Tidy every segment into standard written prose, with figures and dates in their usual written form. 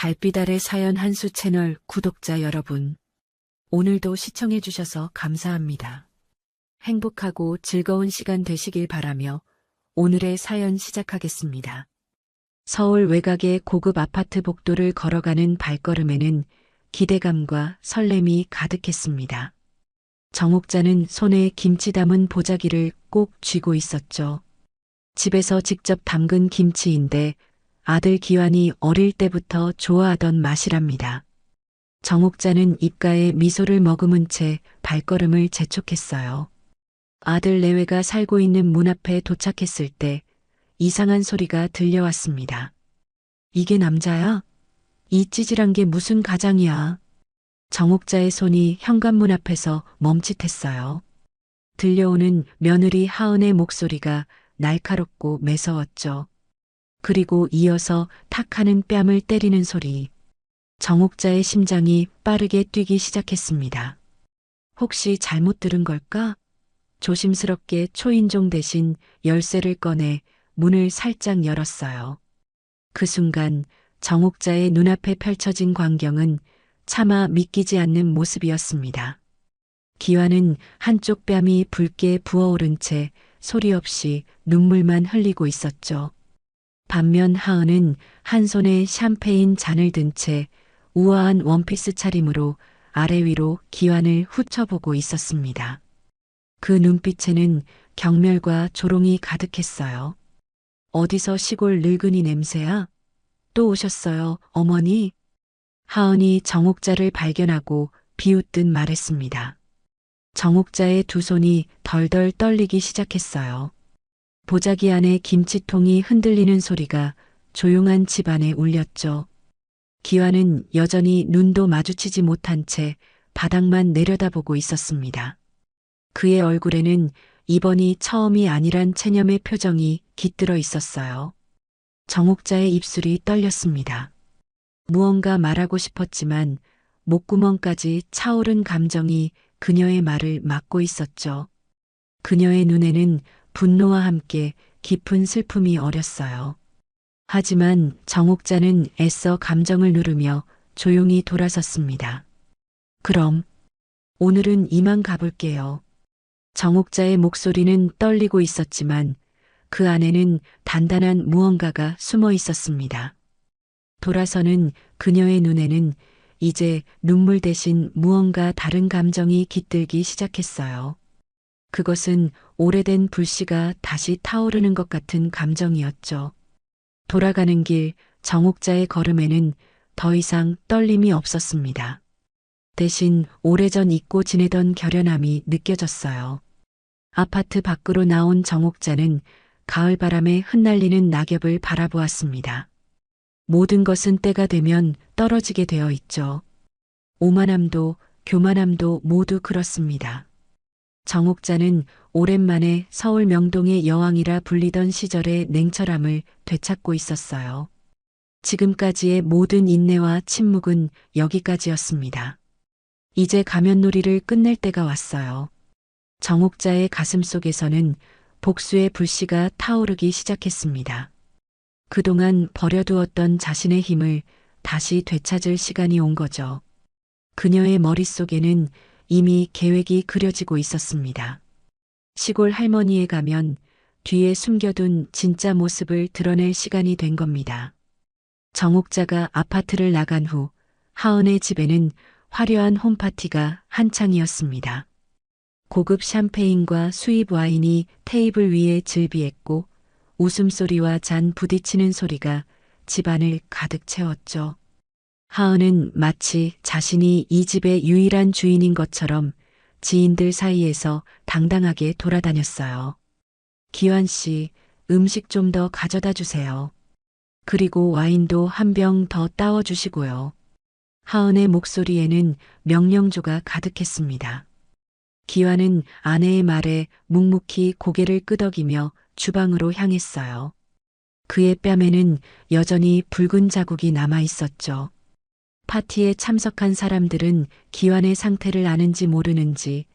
달빛 아래 사연 한수 채널 구독자 여러분, 오늘도 시청해주셔서 감사합니다. 행복하고 즐거운 시간 되시길 바라며 오늘의 사연 시작하겠습니다. 서울 외곽의 고급 아파트 복도를 걸어가는 발걸음에는 기대감과 설렘이 가득했습니다. 정옥자는 손에 김치 담은 보자기를 꼭 쥐고 있었죠. 집에서 직접 담근 김치인데 아들 기환이 어릴 때부터 좋아하던 맛이랍니다. 정옥자는 입가에 미소를 머금은 채 발걸음을 재촉했어요. 아들 내외가 살고 있는 문 앞에 도착했을 때 이상한 소리가 들려왔습니다. 이게 남자야? 이 찌질한 게 무슨 가장이야? 정옥자의 손이 현관문 앞에서 멈칫했어요. 들려오는 며느리 하은의 목소리가 날카롭고 매서웠죠. 그리고 이어서 탁 하는 뺨을 때리는 소리. 정옥자의 심장이 빠르게 뛰기 시작했습니다. 혹시 잘못 들은 걸까? 조심스럽게 초인종 대신 열쇠를 꺼내 문을 살짝 열었어요. 그 순간 정옥자의 눈앞에 펼쳐진 광경은 차마 믿기지 않는 모습이었습니다. 기환은 한쪽 뺨이 붉게 부어오른 채 소리 없이 눈물만 흘리고 있었죠. 반면 하은은 한 손에 샴페인 잔을 든 채 우아한 원피스 차림으로 아래 위로 기환을 훑어보고 있었습니다. 그 눈빛에는 경멸과 조롱이 가득했어요. 어디서 시골 늙은이 냄새야? 또 오셨어요, 어머니? 하은이 정옥자를 발견하고 비웃듯 말했습니다. 정옥자의 두 손이 덜덜 떨리기 시작했어요. 보자기 안에 김치통이 흔들리는 소리가 조용한 집안에 울렸죠. 기환은 여전히 눈도 마주치지 못한 채 바닥만 내려다보고 있었습니다. 그의 얼굴에는 이번이 처음이 아니란 체념의 표정이 깃들어 있었어요. 정옥자의 입술이 떨렸습니다. 무언가 말하고 싶었지만 목구멍까지 차오른 감정이 그녀의 말을 막고 있었죠. 그녀의 눈에는 분노와 함께 깊은 슬픔이 어렸어요. 하지만 정옥자는 애써 감정을 누르며 조용히 돌아섰습니다. 그럼 오늘은 이만 가볼게요. 정옥자의 목소리는 떨리고 있었지만 그 안에는 단단한 무언가가 숨어 있었습니다. 돌아서는 그녀의 눈에는 이제 눈물 대신 무언가 다른 감정이 깃들기 시작했어요. 그것은 오래된 불씨가 다시 타오르는 것 같은 감정이었죠. 돌아가는 길 정옥자의 걸음에는 더 이상 떨림이 없었습니다. 대신 오래전 잊고 지내던 결연함이 느껴졌어요. 아파트 밖으로 나온 정옥자는 가을바람에 흩날리는 낙엽을 바라보았습니다. 모든 것은 때가 되면 떨어지게 되어 있죠. 오만함도 교만함도 모두 그렇습니다. 정옥자는 오랜만에 서울 명동의 여왕이라 불리던 시절의 냉철함을 되찾고 있었어요. 지금까지의 모든 인내와 침묵은 여기까지였습니다. 이제 가면놀이를 끝낼 때가 왔어요. 정옥자의 가슴 속에서는 복수의 불씨가 타오르기 시작했습니다. 그동안 버려두었던 자신의 힘을 다시 되찾을 시간이 온 거죠. 그녀의 머릿속에는 이미 계획이 그려지고 있었습니다. 시골 할머니에 가면 뒤에 숨겨둔 진짜 모습을 드러낼 시간이 된 겁니다. 정옥자가 아파트를 나간 후 하은의 집에는 화려한 홈파티가 한창이었습니다. 고급 샴페인과 수입 와인이 테이블 위에 즐비했고 웃음소리와 잔 부딪히는 소리가 집안을 가득 채웠죠. 하은은 마치 자신이 이 집의 유일한 주인인 것처럼 지인들 사이에서 당당하게 돌아다녔어요. 기환 씨, 음식 좀 더 가져다 주세요. 그리고 와인도 한 병 더 따워 주시고요. 하은의 목소리에는 명령조가 가득했습니다. 기환은 아내의 말에 묵묵히 고개를 끄덕이며 주방으로 향했어요. 그의 뺨에는 여전히 붉은 자국이 남아 있었죠. 파티에 참석한 사람들은 기환의 상태를 아는지 모르는지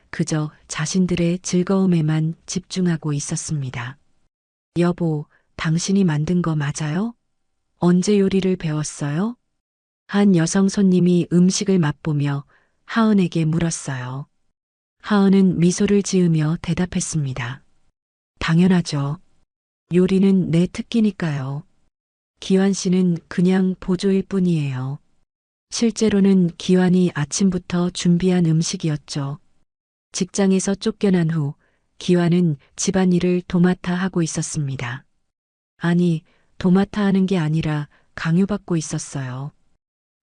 그저 자신들의 즐거움에만 집중하고 있었습니다. 여보, 당신이 만든 거 맞아요? 언제 요리를 배웠어요? 한 여성 손님이 음식을 맛보며 하은에게 물었어요. 하은은 미소를 지으며 대답했습니다. 당연하죠. 요리는 내 특기니까요. 기환 씨는 그냥 보조일 뿐이에요. 실제로는 기환이 아침부터 준비한 음식이었죠. 직장에서 쫓겨난 후 기환은 집안일을 도맡아 하고 있었습니다. 아니, 도맡아 하는 게 아니라 강요받고 있었어요.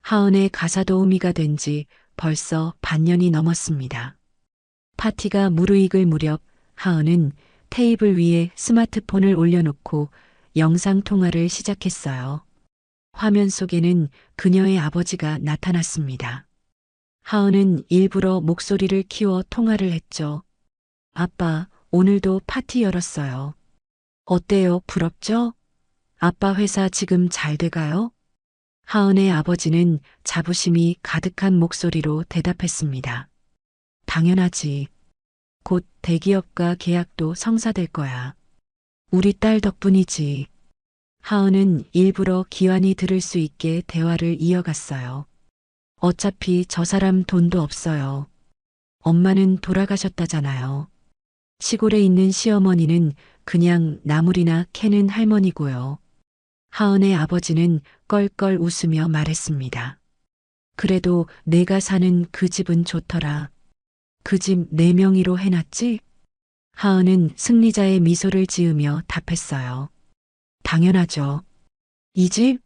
하은의 가사 도우미가 된 지 벌써 반년이 넘었습니다. 파티가 무르익을 무렵 하은은 테이블 위에 스마트폰을 올려놓고 영상 통화를 시작했어요. 화면 속에는 그녀의 아버지가 나타났습니다. 하은은 일부러 목소리를 키워 통화를 했죠. 아빠, 오늘도 파티 열었어요. 어때요? 부럽죠? 아빠 회사 지금 잘 돼가요? 하은의 아버지는 자부심이 가득한 목소리로 대답했습니다. 당연하지. 곧 대기업과 계약도 성사될 거야. 우리 딸 덕분이지. 하은은 일부러 기환이 들을 수 있게 대화를 이어갔어요. 어차피 저 사람 돈도 없어요. 엄마는 돌아가셨다잖아요. 시골에 있는 시어머니는 그냥 나물이나 캐는 할머니고요. 하은의 아버지는 껄껄 웃으며 말했습니다. 그래도 내가 사는 그 집은 좋더라. 그 집 내 명의로 해놨지? 하은은 승리자의 미소를 지으며 답했어요. 당연하죠. 이 집?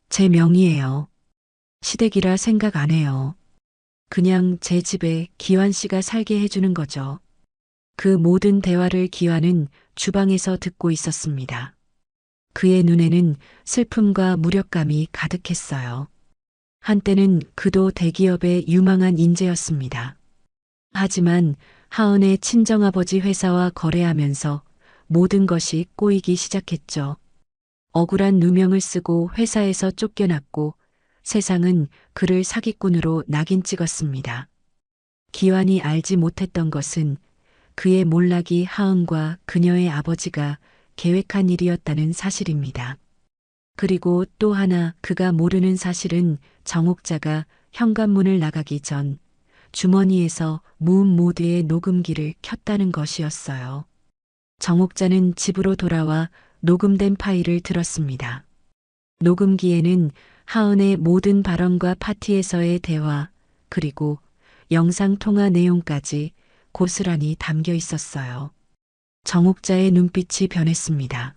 제 명의예요. 시댁이라 생각 안 해요. 그냥 제 집에 기환 씨가 살게 해주는 거죠. 그 모든 대화를 기환은 주방에서 듣고 있었습니다. 그의 눈에는 슬픔과 무력감이 가득했어요. 한때는 그도 대기업의 유망한 인재였습니다. 하지만 하은의 친정아버지 회사와 거래하면서 모든 것이 꼬이기 시작했죠. 억울한 누명을 쓰고 회사에서 쫓겨났고 세상은 그를 사기꾼으로 낙인 찍었습니다. 기환이 알지 못했던 것은 그의 몰락이 하은과 그녀의 아버지가 계획한 일이었다는 사실입니다. 그리고 또 하나 그가 모르는 사실은 정옥자가 현관문을 나가기 전 주머니에서 무음 모드의 녹음기를 켰다는 것이었어요. 정옥자는 집으로 돌아와 녹음된 파일을 들었습니다. 녹음기에는 하은의 모든 발언과 파티에서의 대화, 그리고 영상통화 내용까지 고스란히 담겨 있었어요. 정옥자의 눈빛이 변했습니다.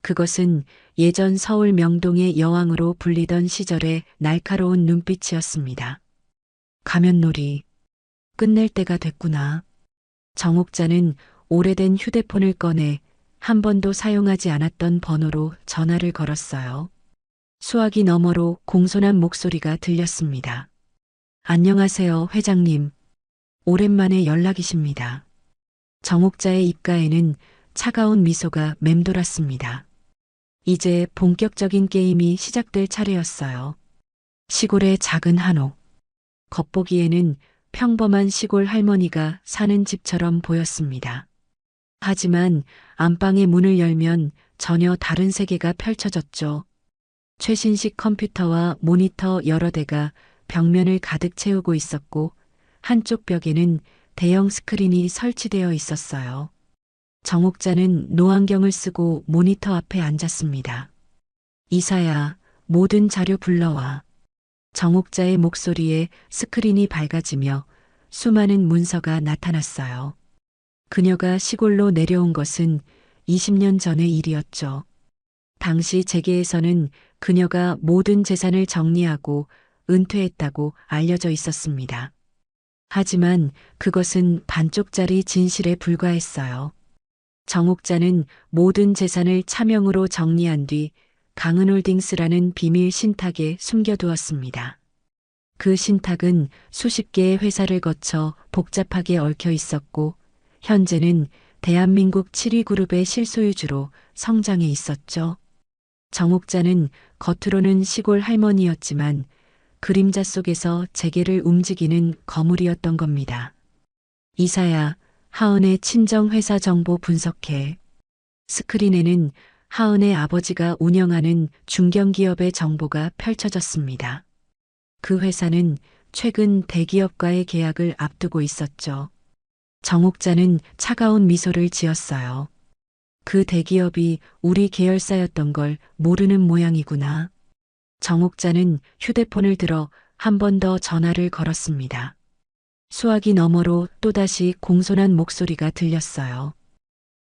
그것은 예전 서울 명동의 여왕으로 불리던 시절의 날카로운 눈빛이었습니다. 가면놀이, 끝낼 때가 됐구나. 정옥자는 오래된 휴대폰을 꺼내 한 번도 사용하지 않았던 번호로 전화를 걸었어요. 수화기 너머로 공손한 목소리가 들렸습니다. 안녕하세요, 회장님. 오랜만에 연락이십니다. 정옥자의 입가에는 차가운 미소가 맴돌았습니다. 이제 본격적인 게임이 시작될 차례였어요. 시골의 작은 한옥. 겉보기에는 평범한 시골 할머니가 사는 집처럼 보였습니다. 하지만 안방의 문을 열면 전혀 다른 세계가 펼쳐졌죠. 최신식 컴퓨터와 모니터 여러 대가 벽면을 가득 채우고 있었고 한쪽 벽에는 대형 스크린이 설치되어 있었어요. 정옥자는 노안경을 쓰고 모니터 앞에 앉았습니다. 이사야, 모든 자료 불러와. 정옥자의 목소리에 스크린이 밝아지며 수많은 문서가 나타났어요. 그녀가 시골로 내려온 것은 20년 전의 일이었죠. 당시 재계에서는 그녀가 모든 재산을 정리하고 은퇴했다고 알려져 있었습니다. 하지만 그것은 반쪽짜리 진실에 불과했어요. 정옥자는 모든 재산을 차명으로 정리한 뒤 강은홀딩스라는 비밀 신탁에 숨겨두었습니다. 그 신탁은 수십 개의 회사를 거쳐 복잡하게 얽혀 있었고 현재는 대한민국 7위 그룹의 실소유주로 성장해 있었죠. 정옥자는 겉으로는 시골 할머니였지만 그림자 속에서 재계를 움직이는 거물이었던 겁니다. 이사야, 하은의 친정회사 정보 분석해. 스크린에는 하은의 아버지가 운영하는 중견기업의 정보가 펼쳐졌습니다. 그 회사는 최근 대기업과의 계약을 앞두고 있었죠. 정옥자는 차가운 미소를 지었어요. 그 대기업이 우리 계열사였던 걸 모르는 모양이구나. 정옥자는 휴대폰을 들어 한 번 더 전화를 걸었습니다. 수화기 너머로 또다시 공손한 목소리가 들렸어요.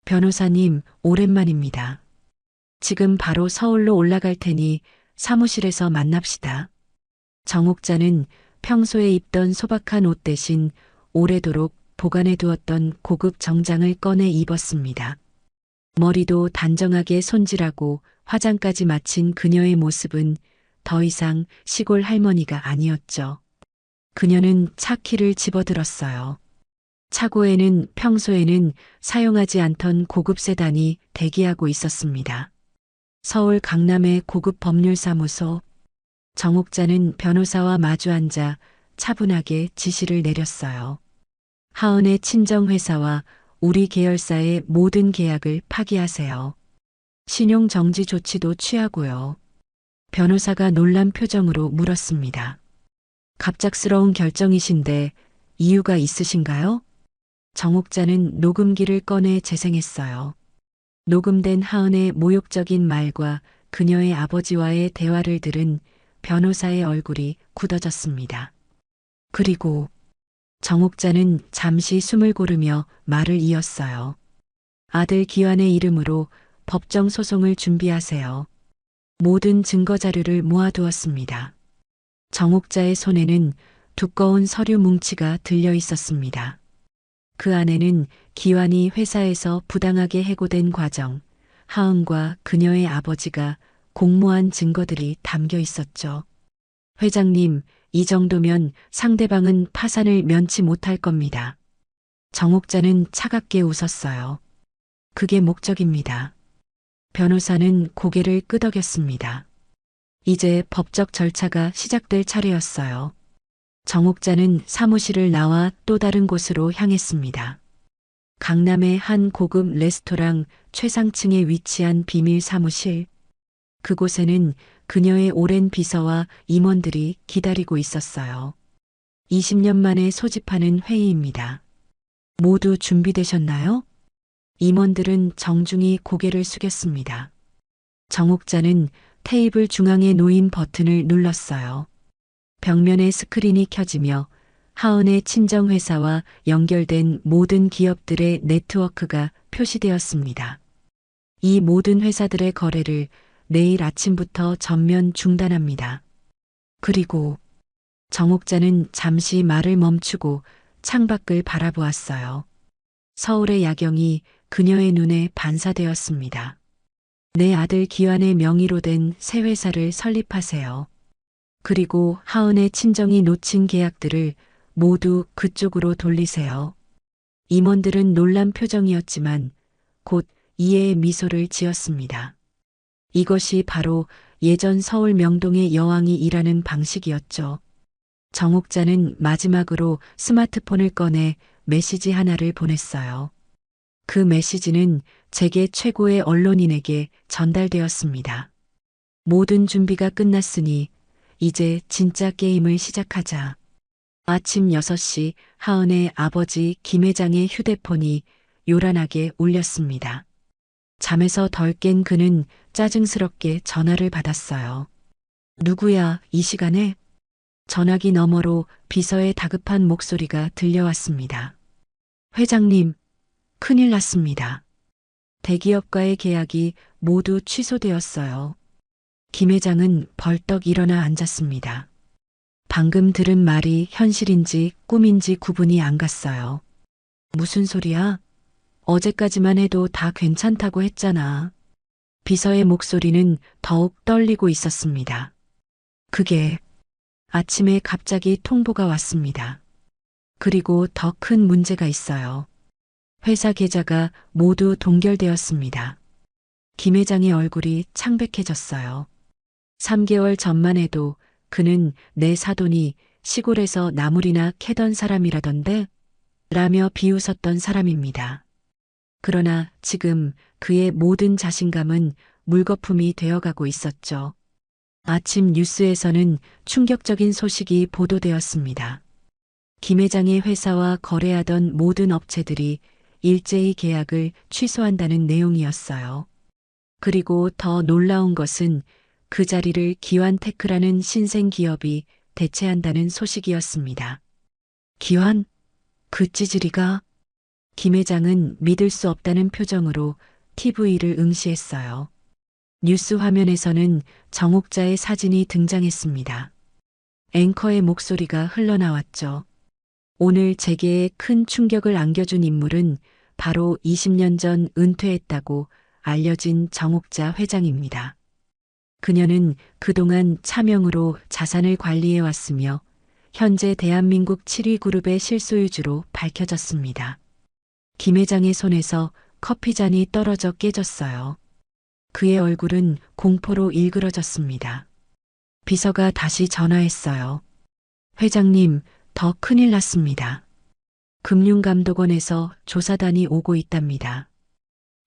변호사님, 오랜만입니다. 지금 바로 서울로 올라갈 테니 사무실에서 만납시다. 정옥자는 평소에 입던 소박한 옷 대신 오래도록 보관해 두었던 고급 정장을 꺼내 입었습니다. 머리도 단정하게 손질하고 화장까지 마친 그녀의 모습은 더 이상 시골 할머니가 아니었죠. 그녀는 차 키를 집어들었어요. 차고에는 평소에는 사용하지 않던 고급 세단이 대기하고 있었습니다. 서울 강남의 고급 법률사무소. 정옥자는 변호사와 마주 앉아 차분하게 지시를 내렸어요. 하은의 친정회사와 우리 계열사의 모든 계약을 파기하세요. 신용정지 조치도 취하고요. 변호사가 놀란 표정으로 물었습니다. 갑작스러운 결정이신데 이유가 있으신가요? 정옥자는 녹음기를 꺼내 재생했어요. 녹음된 하은의 모욕적인 말과 그녀의 아버지와의 대화를 들은 변호사의 얼굴이 굳어졌습니다. 그리고 정옥자는 잠시 숨을 고르며 말을 이었어요. 아들 기환의 이름으로 법정 소송을 준비하세요. 모든 증거 자료를 모아두었습니다. 정옥자의 손에는 두꺼운 서류 뭉치가 들려 있었습니다. 그 안에는 기환이 회사에서 부당하게 해고된 과정, 하은과 그녀의 아버지가 공모한 증거들이 담겨 있었죠. 회장님, 이 정도면 상대방은 파산을 면치 못할 겁니다. 정옥자는 차갑게 웃었어요. 그게 목적입니다. 변호사는 고개를 끄덕였습니다. 이제 법적 절차가 시작될 차례였어요. 정옥자는 사무실을 나와 또 다른 곳으로 향했습니다. 강남의 한 고급 레스토랑 최상층에 위치한 비밀 사무실. 그곳에는 그녀의 오랜 비서와 임원들이 기다리고 있었어요. 20년 만에 소집하는 회의입니다. 모두 준비되셨나요? 임원들은 정중히 고개를 숙였습니다. 정옥자는 테이블 중앙에 놓인 버튼을 눌렀어요. 벽면에 스크린이 켜지며 하은의 친정회사와 연결된 모든 기업들의 네트워크가 표시되었습니다. 이 모든 회사들의 거래를 내일 아침부터 전면 중단합니다. 그리고 정옥자는 잠시 말을 멈추고 창밖을 바라보았어요. 서울의 야경이 그녀의 눈에 반사되었습니다. 내 아들 기환의 명의로 된 새 회사를 설립하세요. 그리고 하은의 친정이 놓친 계약들을 모두 그쪽으로 돌리세요. 임원들은 놀란 표정이었지만 곧 이해의 미소를 지었습니다. 이것이 바로 예전 서울 명동의 여왕이 일하는 방식이었죠. 정옥자는 마지막으로 스마트폰을 꺼내 메시지 하나를 보냈어요. 그 메시지는 세계 최고의 언론인에게 전달되었습니다. 모든 준비가 끝났으니 이제 진짜 게임을 시작하자. 아침 6시 하은의 아버지 김 회장의 휴대폰이 요란하게 울렸습니다. 잠에서 덜 깬 그는 짜증스럽게 전화를 받았어요. 누구야, 이 시간에? 전화기 너머로 비서의 다급한 목소리가 들려왔습니다. 회장님, 큰일 났습니다. 대기업과의 계약이 모두 취소되었어요. 김 회장은 벌떡 일어나 앉았습니다. 방금 들은 말이 현실인지 꿈인지 구분이 안 갔어요. 무슨 소리야? 어제까지만 해도 다 괜찮다고 했잖아. 비서의 목소리는 더욱 떨리고 있었습니다. 그게 아침에 갑자기 통보가 왔습니다. 그리고 더 큰 문제가 있어요. 회사 계좌가 모두 동결되었습니다. 김 회장의 얼굴이 창백해졌어요. 3개월 전만 해도 그는 내 사돈이 시골에서 나물이나 캐던 사람이라던데? 라며 비웃었던 사람입니다. 그러나 지금 그의 모든 자신감은 물거품이 되어가고 있었죠. 아침 뉴스에서는 충격적인 소식이 보도되었습니다. 김 회장의 회사와 거래하던 모든 업체들이 일제히 계약을 취소한다는 내용이었어요. 그리고 더 놀라운 것은 그 자리를 기완테크라는 신생 기업이 대체한다는 소식이었습니다. 기완? 그 찌질이가? 김 회장은 믿을 수 없다는 표정으로 TV를 응시했어요. 뉴스 화면에서는 정옥자의 사진이 등장했습니다. 앵커의 목소리가 흘러나왔죠. 오늘 제게에 큰 충격을 안겨준 인물은 바로 20년 전 은퇴했다고 알려진 정옥자 회장입니다. 그녀는 그동안 차명으로 자산을 관리해 왔으며 현재 대한민국 7위 그룹의 실소유주로 밝혀졌습니다. 김 회장의 손에서 커피잔이 떨어져 깨졌어요. 그의 얼굴은 공포로 일그러졌습니다. 비서가 다시 전화했어요. 회장님, 더 큰일 났습니다. 금융감독원에서 조사단이 오고 있답니다.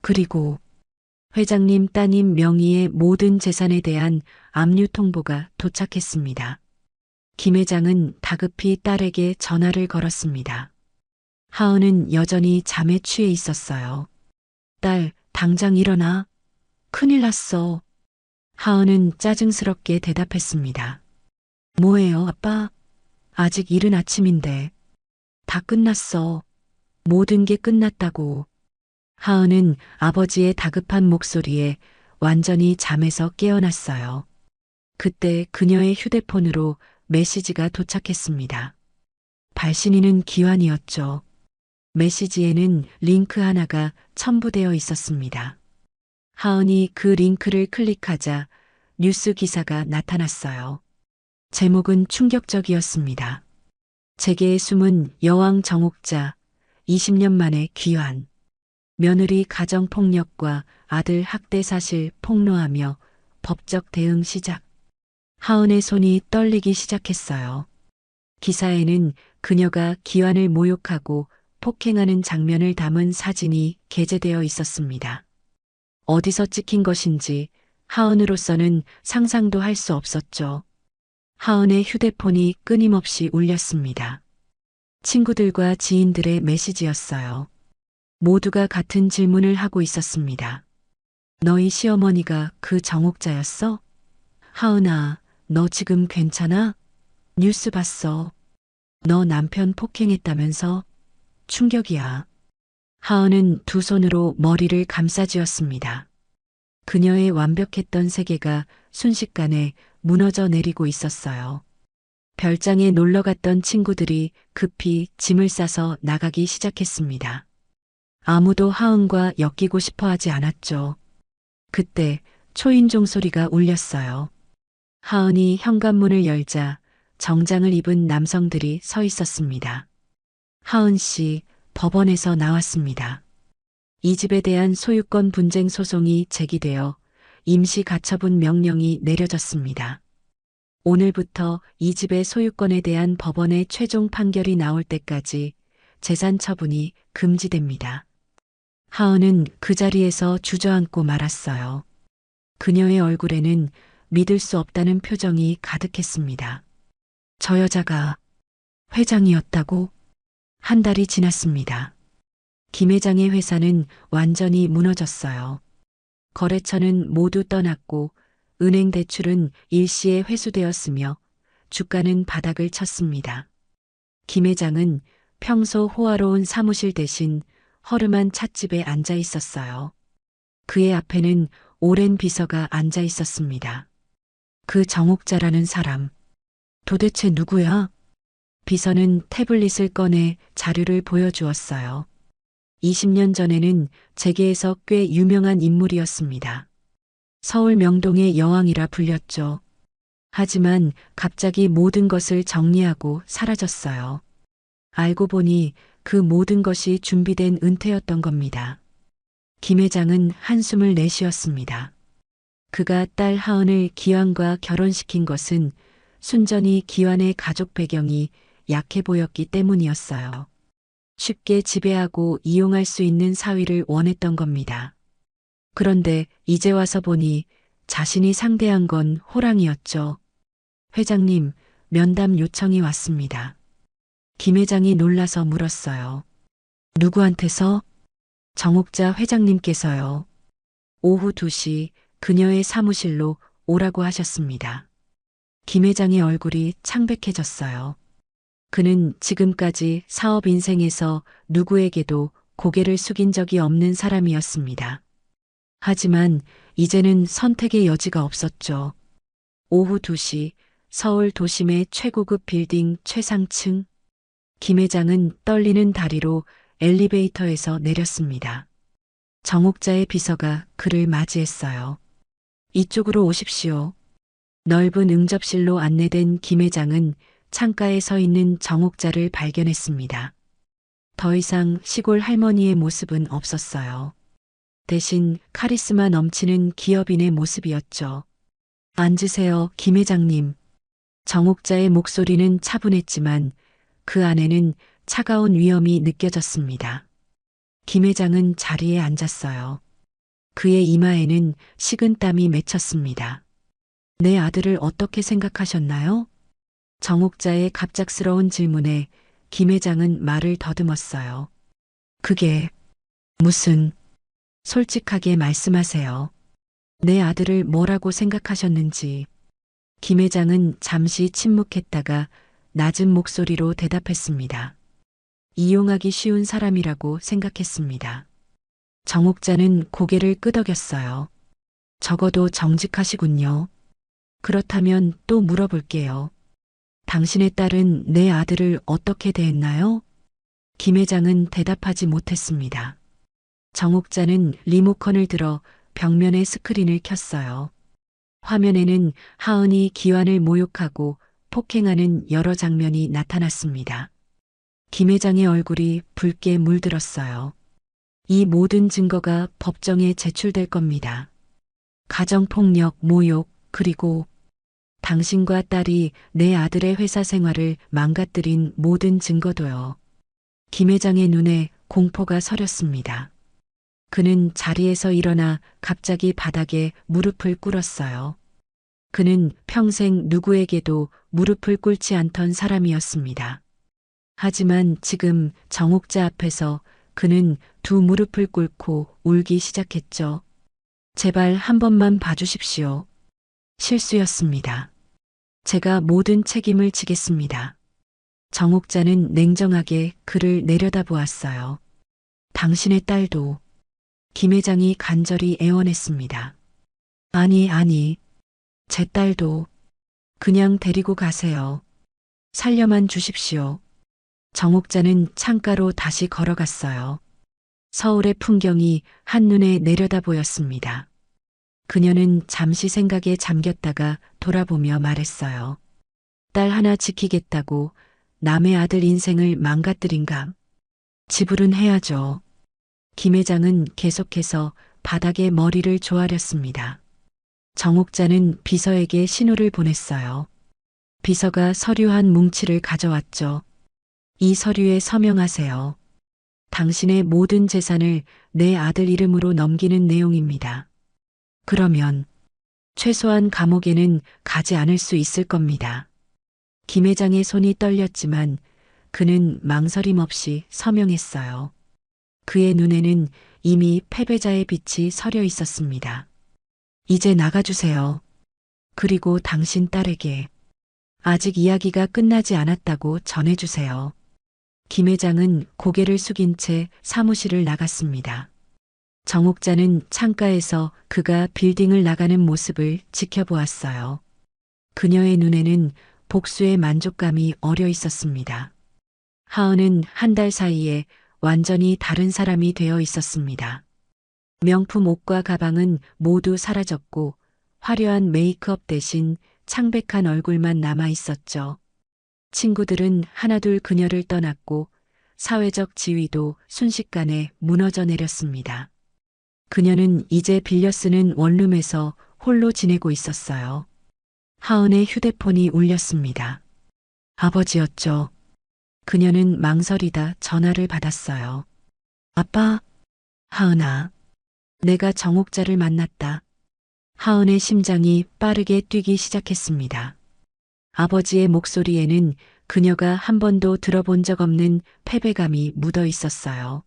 그리고 회장님 따님 명의의 모든 재산에 대한 압류 통보가 도착했습니다. 김 회장은 다급히 딸에게 전화를 걸었습니다. 하은은 여전히 잠에 취해 있었어요. 딸, 당장 일어나. 큰일 났어. 하은은 짜증스럽게 대답했습니다. 뭐예요, 아빠? 아직 이른 아침인데. 다 끝났어. 모든 게 끝났다고. 하은은 아버지의 다급한 목소리에 완전히 잠에서 깨어났어요. 그때 그녀의 휴대폰으로 메시지가 도착했습니다. 발신인은 기환이었죠. 메시지에는 링크 하나가 첨부되어 있었습니다. 하은이 그 링크를 클릭하자 뉴스 기사가 나타났어요. 제목은 충격적이었습니다. 제게에 숨은 여왕 정옥자, 20년 만에 귀환. 며느리 가정폭력과 아들 학대 사실 폭로하며 법적 대응 시작. 하은의 손이 떨리기 시작했어요. 기사에는 그녀가 기환을 모욕하고 폭행하는 장면을 담은 사진이 게재되어 있었습니다. 어디서 찍힌 것인지 하은으로서는 상상도 할 수 없었죠. 하은의 휴대폰이 끊임없이 울렸습니다. 친구들과 지인들의 메시지였어요. 모두가 같은 질문을 하고 있었습니다. 너희 시어머니가 그 정옥자였어? 하은아, 너 지금 괜찮아? 뉴스 봤어. 너 남편 폭행했다면서? 충격이야. 하은은 두 손으로 머리를 감싸쥐었습니다. 그녀의 완벽했던 세계가 순식간에 무너져 내리고 있었어요. 별장에 놀러 갔던 친구들이 급히 짐을 싸서 나가기 시작했습니다. 아무도 하은과 엮이고 싶어 하지 않았죠. 그때 초인종 소리가 울렸어요. 하은이 현관문을 열자 정장을 입은 남성들이 서 있었습니다. 하은 씨, 법원에서 나왔습니다. 이 집에 대한 소유권 분쟁 소송이 제기되어 임시 가처분 명령이 내려졌습니다. 오늘부터 이 집의 소유권에 대한 법원의 최종 판결이 나올 때까지 재산 처분이 금지됩니다. 하은은 그 자리에서 주저앉고 말았어요. 그녀의 얼굴에는 믿을 수 없다는 표정이 가득했습니다. 저 여자가 회장이었다고? 한 달이 지났습니다. 김 회장의 회사는 완전히 무너졌어요. 거래처는 모두 떠났고 은행 대출은 일시에 회수되었으며 주가는 바닥을 쳤습니다. 김 회장은 평소 호화로운 사무실 대신 허름한 찻집에 앉아 있었어요. 그의 앞에는 오랜 비서가 앉아 있었습니다. 그 정옥자라는 사람, 도대체 누구야? 비서는 태블릿을 꺼내 자료를 보여주었어요. 20년 전에는 재계에서 꽤 유명한 인물이었습니다. 서울 명동의 여왕이라 불렸죠. 하지만 갑자기 모든 것을 정리하고 사라졌어요. 알고 보니 그 모든 것이 준비된 은퇴였던 겁니다. 김 회장은 한숨을 내쉬었습니다. 그가 딸 하은을 기환과 결혼시킨 것은 순전히 기환의 가족 배경이 약해 보였기 때문이었어요. 쉽게 지배하고 이용할 수 있는 사위를 원했던 겁니다. 그런데 이제 와서 보니 자신이 상대한 건 호랑이였죠. 회장님, 면담 요청이 왔습니다. 김 회장이 놀라서 물었어요. 누구한테서? 정옥자 회장님께서요. 오후 2시 그녀의 사무실로 오라고 하셨습니다. 김 회장의 얼굴이 창백해졌어요. 그는 지금까지 사업 인생에서 누구에게도 고개를 숙인 적이 없는 사람이었습니다. 하지만 이제는 선택의 여지가 없었죠. 오후 2시 서울 도심의 최고급 빌딩 최상층. 김 회장은 떨리는 다리로 엘리베이터에서 내렸습니다. 정옥자의 비서가 그를 맞이했어요. 이쪽으로 오십시오. 넓은 응접실로 안내된 김 회장은 창가에 서 있는 정옥자를 발견했습니다. 더 이상 시골 할머니의 모습은 없었어요. 대신 카리스마 넘치는 기업인의 모습이었죠. 앉으세요, 김 회장님. 정옥자의 목소리는 차분했지만 그 안에는 차가운 위험이 느껴졌습니다. 김 회장은 자리에 앉았어요. 그의 이마에는 식은땀이 맺혔습니다. 내 아들을 어떻게 생각하셨나요? 정옥자의 갑작스러운 질문에 김 회장은 말을 더듬었어요. 그게 무슨... 솔직하게 말씀하세요. 내 아들을 뭐라고 생각하셨는지. 김 회장은 잠시 침묵했다가 낮은 목소리로 대답했습니다. 이용하기 쉬운 사람이라고 생각했습니다. 정옥자는 고개를 끄덕였어요. 적어도 정직하시군요. 그렇다면 또 물어볼게요. 당신의 딸은 내 아들을 어떻게 대했나요? 김 회장은 대답하지 못했습니다. 정옥자는 리모컨을 들어 벽면에 스크린을 켰어요. 화면에는 하은이 기완을 모욕하고 폭행하는 여러 장면이 나타났습니다. 김 회장의 얼굴이 붉게 물들었어요. 이 모든 증거가 법정에 제출될 겁니다. 가정폭력, 모욕, 그리고 당신과 딸이 내 아들의 회사 생활을 망가뜨린 모든 증거도요. 김 회장의 눈에 공포가 서렸습니다. 그는 자리에서 일어나 갑자기 바닥에 무릎을 꿇었어요. 그는 평생 누구에게도 무릎을 꿇지 않던 사람이었습니다. 하지만 지금 정옥자 앞에서 그는 두 무릎을 꿇고 울기 시작했죠. 제발 한 번만 봐주십시오. 실수였습니다. 제가 모든 책임을 지겠습니다. 정옥자는 냉정하게 그를 내려다보았어요. 당신의 딸도. 김 회장이 간절히 애원했습니다. 아니, 제 딸도 그냥 데리고 가세요. 살려만 주십시오. 정옥자는 창가로 다시 걸어갔어요. 서울의 풍경이 한눈에 내려다 보였습니다. 그녀는 잠시 생각에 잠겼다가 돌아보며 말했어요. 딸 하나 지키겠다고 남의 아들 인생을 망가뜨린감. 지불은 해야죠. 김 회장은 계속해서 바닥에 머리를 조아렸습니다. 정옥자는 비서에게 신호를 보냈어요. 비서가 서류 한 뭉치를 가져왔죠. 이 서류에 서명하세요. 당신의 모든 재산을 내 아들 이름으로 넘기는 내용입니다. 그러면 최소한 감옥에는 가지 않을 수 있을 겁니다. 김 회장의 손이 떨렸지만 그는 망설임 없이 서명했어요. 그의 눈에는 이미 패배자의 빛이 서려 있었습니다. 이제 나가주세요. 그리고 당신 딸에게 아직 이야기가 끝나지 않았다고 전해주세요. 김 회장은 고개를 숙인 채 사무실을 나갔습니다. 정옥자는 창가에서 그가 빌딩을 나가는 모습을 지켜보았어요. 그녀의 눈에는 복수의 만족감이 어려 있었습니다. 하은은 한 달 사이에 완전히 다른 사람이 되어 있었습니다. 명품 옷과 가방은 모두 사라졌고 화려한 메이크업 대신 창백한 얼굴만 남아 있었죠. 친구들은 하나둘 그녀를 떠났고 사회적 지위도 순식간에 무너져 내렸습니다. 그녀는 이제 빌려 쓰는 원룸에서 홀로 지내고 있었어요. 하은의 휴대폰이 울렸습니다. 아버지였죠. 그녀는 망설이다 전화를 받았어요. 아빠, 하은아, 내가 정옥자를 만났다. 하은의 심장이 빠르게 뛰기 시작했습니다. 아버지의 목소리에는 그녀가 한 번도 들어본 적 없는 패배감이 묻어 있었어요.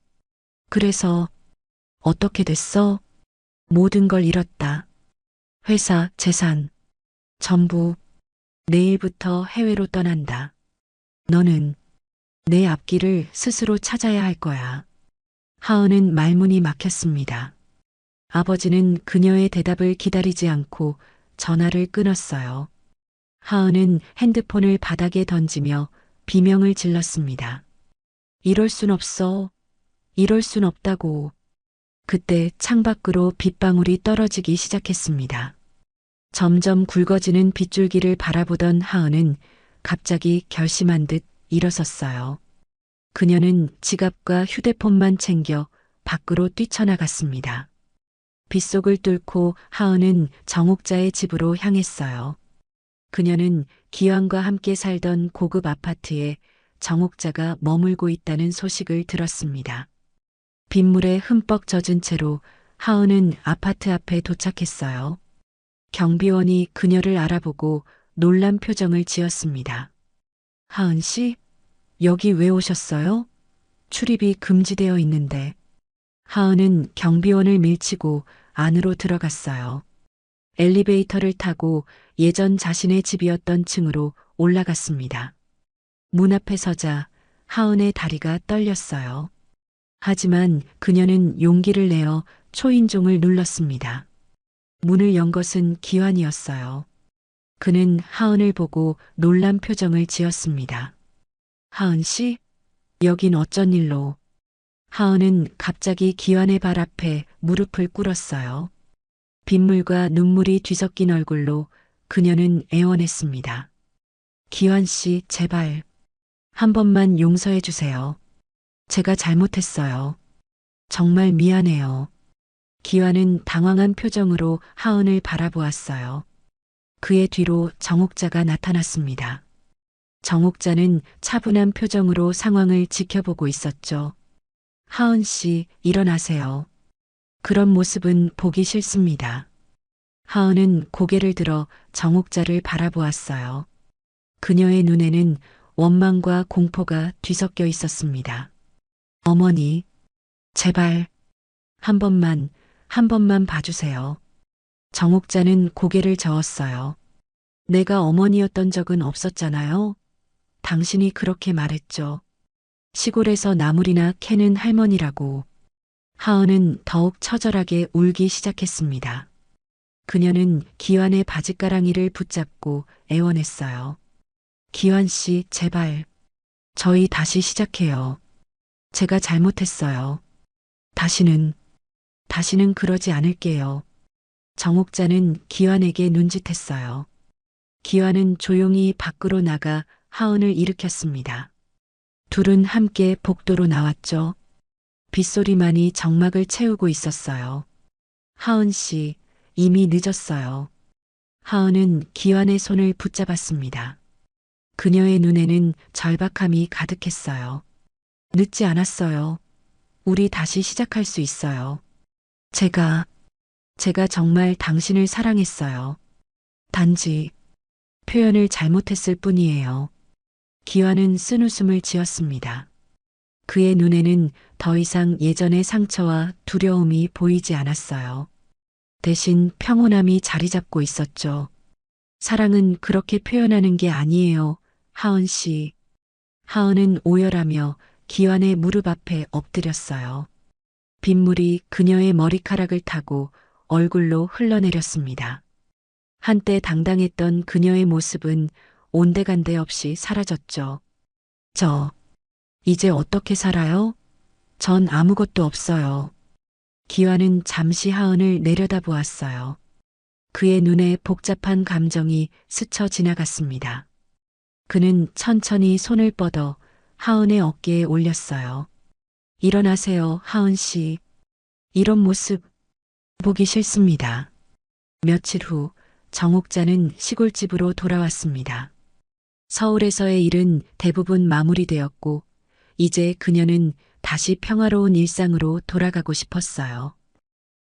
그래서 어떻게 됐어? 모든 걸 잃었다. 회사, 재산, 전부 내일부터 해외로 떠난다. 너는 내 앞길을 스스로 찾아야 할 거야. 하은은 말문이 막혔습니다. 아버지는 그녀의 대답을 기다리지 않고 전화를 끊었어요. 하은은 핸드폰을 바닥에 던지며 비명을 질렀습니다. 이럴 순 없어. 이럴 순 없다고. 그때 창밖으로 빗방울이 떨어지기 시작했습니다. 점점 굵어지는 빗줄기를 바라보던 하은은 갑자기 결심한 듯 일어섰어요. 그녀는 지갑과 휴대폰만 챙겨 밖으로 뛰쳐나갔습니다. 빗속을 뚫고 하은은 정옥자의 집으로 향했어요. 그녀는 기왕과 함께 살던 고급 아파트에 정옥자가 머물고 있다는 소식을 들었습니다. 빗물에 흠뻑 젖은 채로 하은은 아파트 앞에 도착했어요. 경비원이 그녀를 알아보고 놀란 표정을 지었습니다. 하은 씨, 여기 왜 오셨어요? 출입이 금지되어 있는데. 하은은 경비원을 밀치고 안으로 들어갔어요. 엘리베이터를 타고 예전 자신의 집이었던 층으로 올라갔습니다. 문 앞에 서자 하은의 다리가 떨렸어요. 하지만 그녀는 용기를 내어 초인종을 눌렀습니다. 문을 연 것은 기환이었어요. 그는 하은을 보고 놀란 표정을 지었습니다. 하은 씨, 여긴 어쩐 일로? 하은은 갑자기 기환의 발 앞에 무릎을 꿇었어요. 빗물과 눈물이 뒤섞인 얼굴로 그녀는 애원했습니다. 기환 씨, 제발 한 번만 용서해 주세요. 제가 잘못했어요. 정말 미안해요. 기환은 당황한 표정으로 하은을 바라보았어요. 그의 뒤로 정옥자가 나타났습니다. 정옥자는 차분한 표정으로 상황을 지켜보고 있었죠. 하은 씨, 일어나세요. 그런 모습은 보기 싫습니다. 하은은 고개를 들어 정옥자를 바라보았어요. 그녀의 눈에는 원망과 공포가 뒤섞여 있었습니다. 어머니, 제발 한 번만 봐주세요. 정옥자는 고개를 저었어요. 내가 어머니였던 적은 없었잖아요. 당신이 그렇게 말했죠. 시골에서 나물이나 캐는 할머니라고. 하은은 더욱 처절하게 울기 시작했습니다. 그녀는 기환의 바짓가랑이를 붙잡고 애원했어요. 기환 씨, 제발. 저희 다시 시작해요. 제가 잘못했어요. 다시는 그러지 않을게요. 정옥자는 기환에게 눈짓했어요. 기환은 조용히 밖으로 나가 하은을 일으켰습니다. 둘은 함께 복도로 나왔죠. 빗소리만이 정막을 채우고 있었어요. 하은 씨, 이미 늦었어요. 하은은 기환의 손을 붙잡았습니다. 그녀의 눈에는 절박함이 가득했어요. 늦지 않았어요. 우리 다시 시작할 수 있어요. 제가 정말 당신을 사랑했어요. 단지 표현을 잘못했을 뿐이에요. 기환은 쓴웃음을 지었습니다. 그의 눈에는 더 이상 예전의 상처와 두려움이 보이지 않았어요. 대신 평온함이 자리 잡고 있었죠. 사랑은 그렇게 표현하는 게 아니에요, 하은 씨. 하은은 오열하며 기환의 무릎 앞에 엎드렸어요. 빗물이 그녀의 머리카락을 타고 얼굴로 흘러내렸습니다. 한때 당당했던 그녀의 모습은 온데간데 없이 사라졌죠. 이제 어떻게 살아요? 전 아무것도 없어요. 기환은 잠시 하은을 내려다보았어요. 그의 눈에 복잡한 감정이 스쳐 지나갔습니다. 그는 천천히 손을 뻗어 하은의 어깨에 올렸어요. 일어나세요, 하은 씨. 이런 모습 보기 싫습니다. 며칠 후 정옥자는 시골집으로 돌아왔습니다. 서울에서의 일은 대부분 마무리되었고 이제 그녀는 다시 평화로운 일상으로 돌아가고 싶었어요.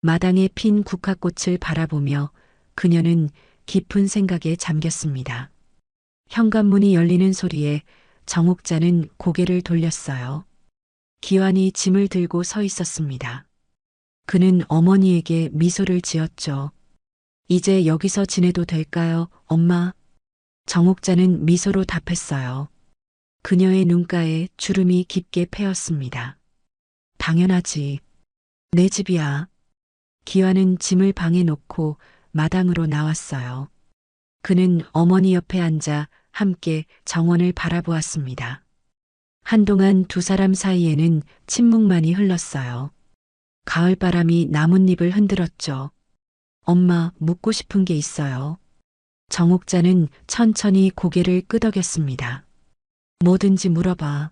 마당에 핀 국화꽃을 바라보며 그녀는 깊은 생각에 잠겼습니다. 현관문이 열리는 소리에 정옥자는 고개를 돌렸어요. 기환이 짐을 들고 서 있었습니다. 그는 어머니에게 미소를 지었죠. 이제 여기서 지내도 될까요, 엄마? 정옥자는 미소로 답했어요. 그녀의 눈가에 주름이 깊게 패였습니다. 당연하지. 내 집이야. 기환은 짐을 방에 놓고 마당으로 나왔어요. 그는 어머니 옆에 앉아 함께 정원을 바라보았습니다. 한동안 두 사람 사이에는 침묵만이 흘렀어요. 가을바람이 나뭇잎을 흔들었죠. 엄마, 묻고 싶은 게 있어요. 정옥자는 천천히 고개를 끄덕였습니다. 뭐든지 물어봐.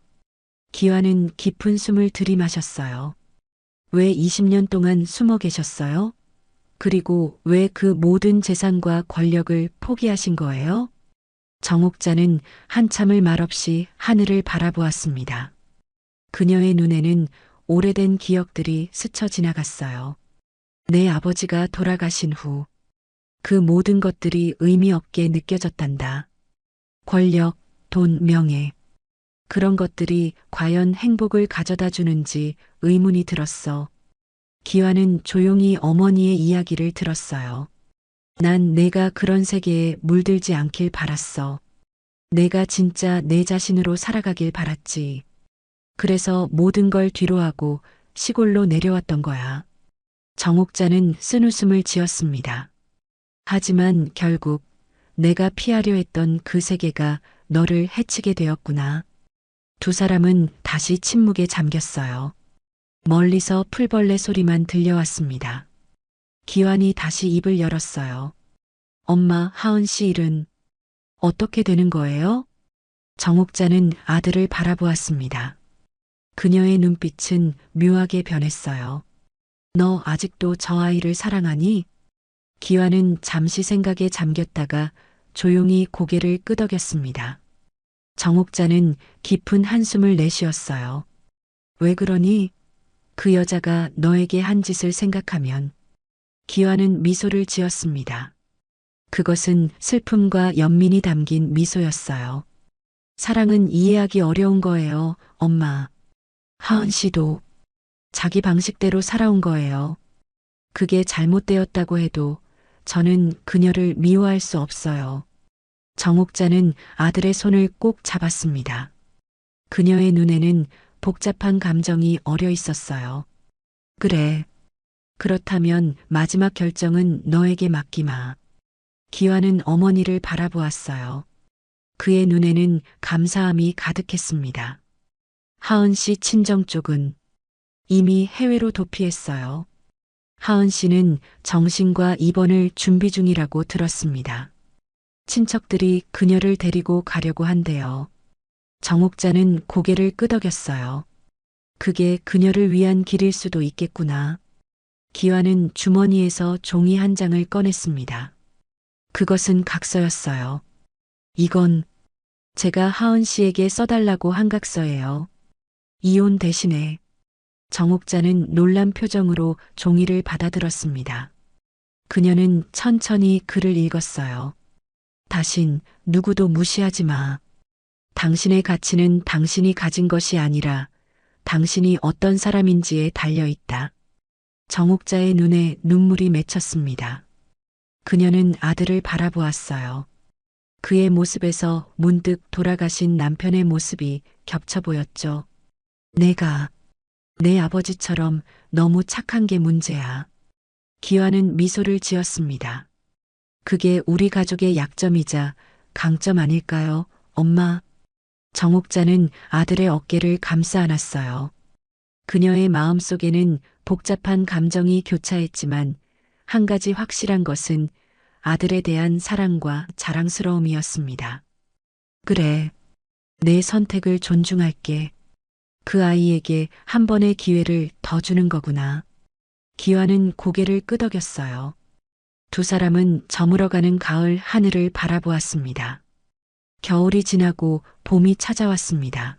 기환은 깊은 숨을 들이마셨어요. 왜 20년 동안 숨어 계셨어요? 그리고 왜 그 모든 재산과 권력을 포기하신 거예요? 정옥자는 한참을 말없이 하늘을 바라보았습니다. 그녀의 눈에는 오래된 기억들이 스쳐 지나갔어요. 내 아버지가 돌아가신 후 그 모든 것들이 의미 없게 느껴졌단다. 권력, 돈, 명예. 그런 것들이 과연 행복을 가져다 주는지 의문이 들었어. 기환은 조용히 어머니의 이야기를 들었어요. 난 내가 그런 세계에 물들지 않길 바랐어. 내가 진짜 내 자신으로 살아가길 바랐지. 그래서 모든 걸 뒤로하고 시골로 내려왔던 거야. 정옥자는 쓴웃음을 지었습니다. 하지만 결국 내가 피하려 했던 그 세계가 너를 해치게 되었구나. 두 사람은 다시 침묵에 잠겼어요. 멀리서 풀벌레 소리만 들려왔습니다. 기환이 다시 입을 열었어요. 엄마, 하은 씨 일은 어떻게 되는 거예요? 정옥자는 아들을 바라보았습니다. 그녀의 눈빛은 묘하게 변했어요. 너 아직도 저 아이를 사랑하니? 기환은 잠시 생각에 잠겼다가 조용히 고개를 끄덕였습니다. 정옥자는 깊은 한숨을 내쉬었어요. 왜 그러니? 그 여자가 너에게 한 짓을 생각하면. 기환은 미소를 지었습니다. 그것은 슬픔과 연민이 담긴 미소였어요. 사랑은 이해하기 어려운 거예요, 엄마. 하은 씨도 자기 방식대로 살아온 거예요. 그게 잘못되었다고 해도 저는 그녀를 미워할 수 없어요. 정옥자는 아들의 손을 꼭 잡았습니다. 그녀의 눈에는 복잡한 감정이 어려 있었어요. 그래. 그렇다면 마지막 결정은 너에게 맡기마. 기환은 어머니를 바라보았어요. 그의 눈에는 감사함이 가득했습니다. 하은 씨 친정 쪽은 이미 해외로 도피했어요. 하은 씨는 정신과 입원을 준비 중이라고 들었습니다. 친척들이 그녀를 데리고 가려고 한대요. 정옥자는 고개를 끄덕였어요. 그게 그녀를 위한 길일 수도 있겠구나. 기환은 주머니에서 종이 한 장을 꺼냈습니다. 그것은 각서였어요. 이건 제가 하은 씨에게 써달라고 한 각서예요. 이혼 대신에. 정옥자는 놀란 표정으로 종이를 받아들었습니다. 그녀는 천천히 글을 읽었어요. 다신 누구도 무시하지 마. 당신의 가치는 당신이 가진 것이 아니라 당신이 어떤 사람인지에 달려 있다. 정옥자의 눈에 눈물이 맺혔습니다. 그녀는 아들을 바라보았어요. 그의 모습에서 문득 돌아가신 남편의 모습이 겹쳐 보였죠. 내가 내 아버지처럼 너무 착한 게 문제야. 기환은 미소를 지었습니다. 그게 우리 가족의 약점이자 강점 아닐까요, 엄마? 정옥자는 아들의 어깨를 감싸 안았어요. 그녀의 마음속에는 복잡한 감정이 교차했지만 한 가지 확실한 것은 아들에 대한 사랑과 자랑스러움이었습니다. 그래, 내 선택을 존중할게. 그 아이에게 한 번의 기회를 더 주는 거구나. 기환은 고개를 끄덕였어요. 두 사람은 저물어가는 가을 하늘을 바라보았습니다. 겨울이 지나고 봄이 찾아왔습니다.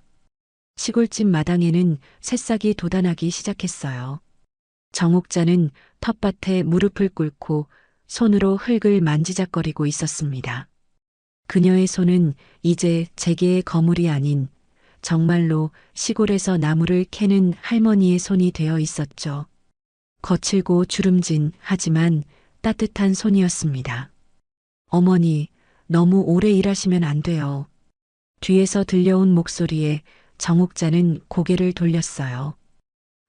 시골집 마당에는 새싹이 돋아나기 시작했어요. 정옥자는 텃밭에 무릎을 꿇고 손으로 흙을 만지작거리고 있었습니다. 그녀의 손은 이제 재계의 거물이 아닌 정말로 시골에서 나무를 캐는 할머니의 손이 되어 있었죠. 거칠고 주름진 하지만 따뜻한 손이었습니다. 어머니, 너무 오래 일하시면 안 돼요. 뒤에서 들려온 목소리에 정옥자는 고개를 돌렸어요.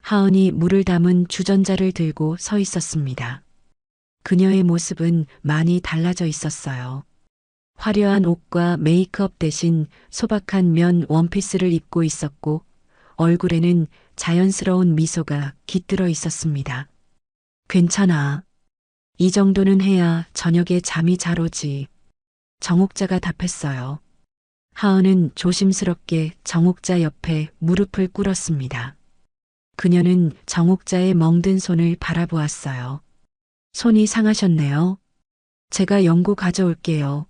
하은이 물을 담은 주전자를 들고 서 있었습니다. 그녀의 모습은 많이 달라져 있었어요. 화려한 옷과 메이크업 대신 소박한 면 원피스를 입고 있었고 얼굴에는 자연스러운 미소가 깃들어 있었습니다. 괜찮아. 이 정도는 해야 저녁에 잠이 잘 오지. 정옥자가 답했어요. 하은은 조심스럽게 정옥자 옆에 무릎을 꿇었습니다. 그녀는 정옥자의 멍든 손을 바라보았어요. 손이 상하셨네요. 제가 연고 가져올게요.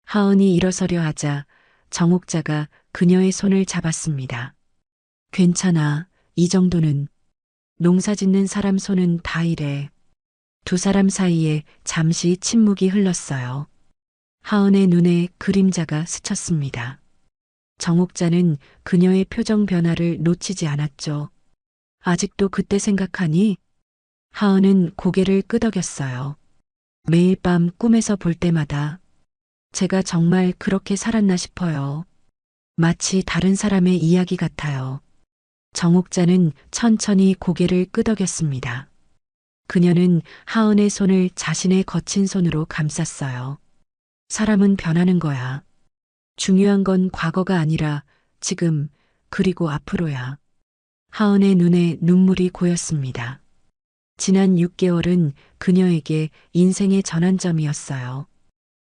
하은이 일어서려 하자 정옥자가 그녀의 손을 잡았습니다. 괜찮아. 이 정도는. 농사 짓는 사람 손은 다 이래. 두 사람 사이에 잠시 침묵이 흘렀어요. 하은의 눈에 그림자가 스쳤습니다. 정옥자는 그녀의 표정 변화를 놓치지 않았죠. 아직도 그때 생각하니? 하은은 고개를 끄덕였어요. 매일 밤 꿈에서 볼 때마다 제가 정말 그렇게 살았나 싶어요. 마치 다른 사람의 이야기 같아요. 정옥자는 천천히 고개를 끄덕였습니다. 그녀는 하은의 손을 자신의 거친 손으로 감쌌어요. 사람은 변하는 거야. 중요한 건 과거가 아니라 지금 그리고 앞으로야. 하은의 눈에 눈물이 고였습니다. 지난 6개월은 그녀에게 인생의 전환점이었어요.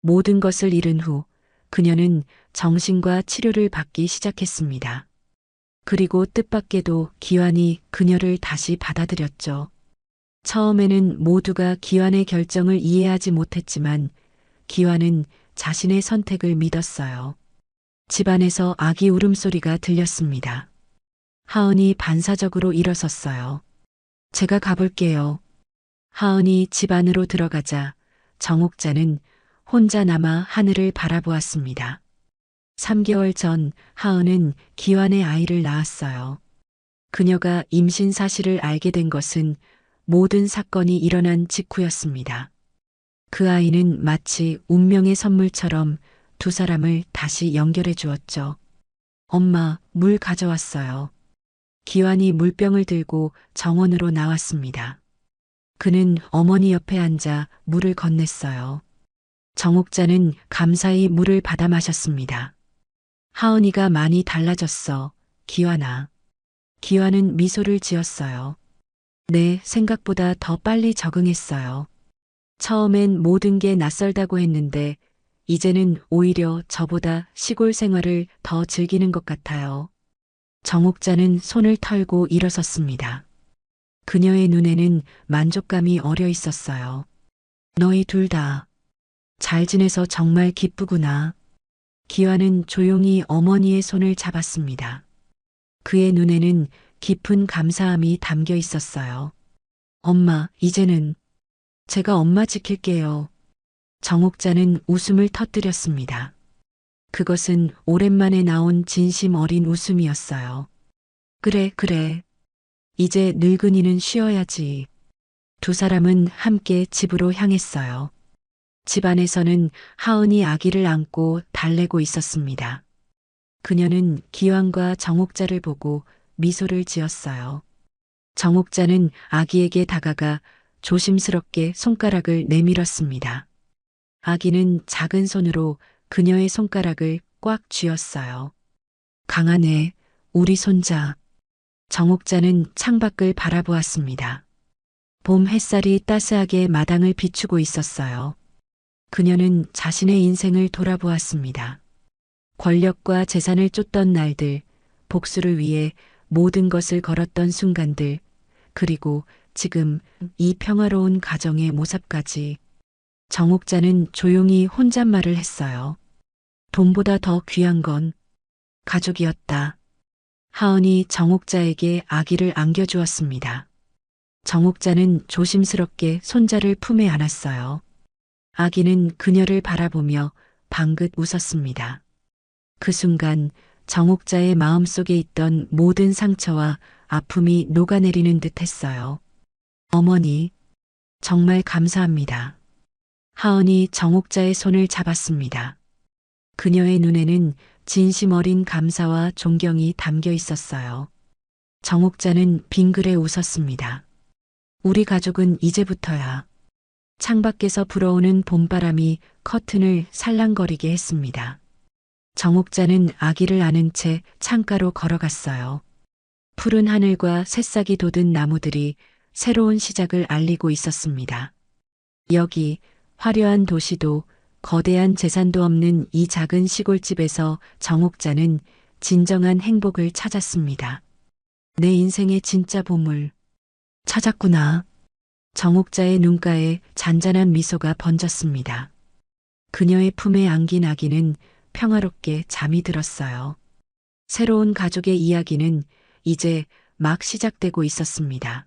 모든 것을 잃은 후 그녀는 정신과 치료를 받기 시작했습니다. 그리고 뜻밖에도 기완이 그녀를 다시 받아들였죠. 처음에는 모두가 기완의 결정을 이해하지 못했지만 기완은 자신의 선택을 믿었어요. 집안에서 아기 울음소리가 들렸습니다. 하은이 반사적으로 일어섰어요. 제가 가볼게요. 하은이 집 안으로 들어가자 정옥자는 혼자 남아 하늘을 바라보았습니다. 3개월 전 하은은 기완의 아이를 낳았어요. 그녀가 임신 사실을 알게 된 것은 모든 사건이 일어난 직후였습니다. 그 아이는 마치 운명의 선물처럼 두 사람을 다시 연결해 주었죠. 엄마, 물 가져왔어요. 기완이 물병을 들고 정원으로 나왔습니다. 그는 어머니 옆에 앉아 물을 건넸어요. 정옥자는 감사히 물을 받아 마셨습니다. 하은이가 많이 달라졌어, 기완아. 기완은 미소를 지었어요. 네, 생각보다 더 빨리 적응했어요. 처음엔 모든 게 낯설다고 했는데 이제는 오히려 저보다 시골 생활을 더 즐기는 것 같아요. 정옥자는 손을 털고 일어섰습니다. 그녀의 눈에는 만족감이 어려 있었어요. 너희 둘 다 잘 지내서 정말 기쁘구나. 기완은 조용히 어머니의 손을 잡았습니다. 그의 눈에는 깊은 감사함이 담겨 있었어요. 엄마, 이제는 제가 엄마 지킬게요. 정옥자는 웃음을 터뜨렸습니다. 그것은 오랜만에 나온 진심 어린 웃음이었어요. 그래, 그래. 이제 늙은이는 쉬어야지. 두 사람은 함께 집으로 향했어요. 집 안에서는 하은이 아기를 안고 달래고 있었습니다. 그녀는 기완과 정옥자를 보고 미소를 지었어요. 정옥자는 아기에게 다가가 조심스럽게 손가락을 내밀었습니다. 아기는 작은 손으로 그녀의 손가락을 꽉 쥐었어요. 강하네, 우리 손자. 정옥자는 창밖을 바라보았습니다. 봄 햇살이 따스하게 마당을 비추고 있었어요. 그녀는 자신의 인생을 돌아보았습니다. 권력과 재산을 쫓던 날들, 복수를 위해 모든 것을 걸었던 순간들, 그리고 지금 이 평화로운 가정의 모습까지. 정옥자는 조용히 혼잣말을 했어요. 돈보다 더 귀한 건 가족이었다. 하은이 정옥자에게 아기를 안겨주었습니다. 정옥자는 조심스럽게 손자를 품에 안았어요. 아기는 그녀를 바라보며 방긋 웃었습니다. 그 순간 정옥자의 마음속에 있던 모든 상처와 아픔이 녹아내리는 듯 했어요. 어머니, 정말 감사합니다. 하은이 정옥자의 손을 잡았습니다. 그녀의 눈에는 진심 어린 감사와 존경이 담겨 있었어요. 정옥자는 빙그레 웃었습니다. 우리 가족은 이제부터야. 창밖에서 불어오는 봄바람이 커튼을 살랑거리게 했습니다. 정옥자는 아기를 안은 채 창가로 걸어갔어요. 푸른 하늘과 새싹이 돋은 나무들이 새로운 시작을 알리고 있었습니다. 여기 화려한 도시도 거대한 재산도 없는 이 작은 시골집에서 정옥자는 진정한 행복을 찾았습니다. 내 인생의 진짜 보물. 찾았구나. 정옥자의 눈가에 잔잔한 미소가 번졌습니다. 그녀의 품에 안긴 아기는 평화롭게 잠이 들었어요. 새로운 가족의 이야기는 이제 막 시작되고 있었습니다.